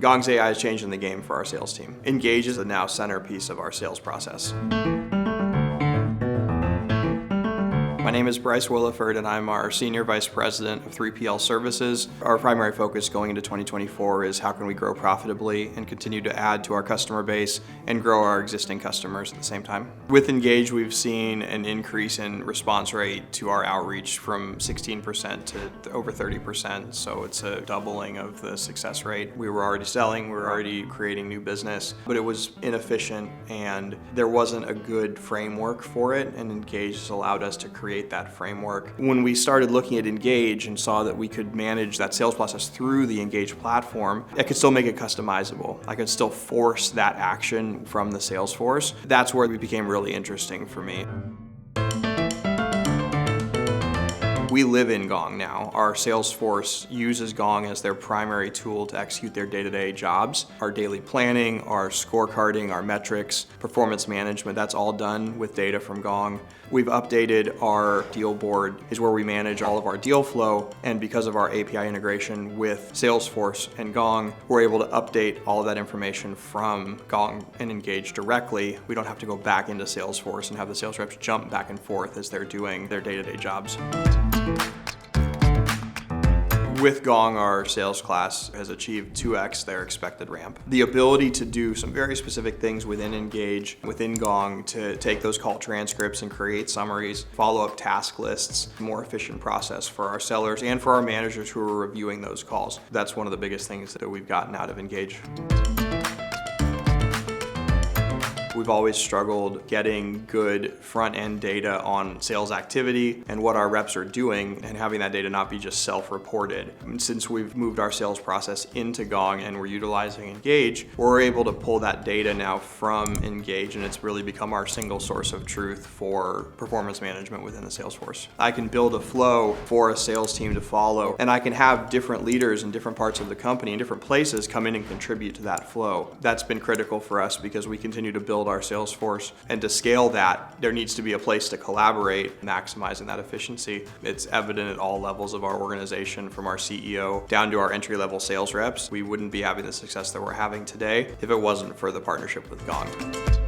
Gong's AI is changing the game for our sales team. Engage is the now centerpiece of our sales process. My name is Bryce Williford, and I'm our Senior Vice President of 3PL Services. Our primary focus going into 2024 is how can we grow profitably and continue to add to our customer base and grow our existing customers at the same time. With Engage, we've seen an increase in response rate to our outreach from 16% to over 30%, so it's a doubling of the success rate. We were already selling, we were already creating new business, but it was inefficient and there wasn't a good framework for it, and Engage has allowed us to create that framework. When we started looking at Engage and saw that we could manage that sales process through the Engage platform, I could still make it customizable. I could still force that action from the sales force. That's where it became really interesting for me. We live in Gong now. Our sales force uses Gong as their primary tool to execute their day-to-day jobs. Our daily planning, our scorecarding, our metrics, performance management, that's all done with data from Gong. We've updated our deal board, is where we manage all of our deal flow, and because of our API integration with Salesforce and Gong, we're able to update all of that information from Gong and Engage directly. We don't have to go back into Salesforce and have the sales reps jump back and forth as they're doing their day-to-day jobs. With Gong, our sales class has achieved 2x their expected ramp. The ability to do some very specific things within Engage, within Gong, to take those call transcripts and create summaries, follow up task lists, more efficient process for our sellers and for our managers who are reviewing those calls. That's one of the biggest things that we've gotten out of Engage. We've always struggled getting good front-end data on sales activity and what our reps are doing, and having that data not be just self-reported. Since we've moved our sales process into Gong and we're utilizing Engage, we're able to pull that data now from Engage, and it's really become our single source of truth for performance management within the sales force. I can build a flow for a sales team to follow, and I can have different leaders in different parts of the company in different places come in and contribute to that flow. That's been critical for us because we continue to build our sales force, and to scale that, there needs to be a place to collaborate, maximizing that efficiency. It's evident at all levels of our organization, from our CEO down to our entry-level sales reps. We wouldn't be having the success that we're having today if it wasn't for the partnership with Gong.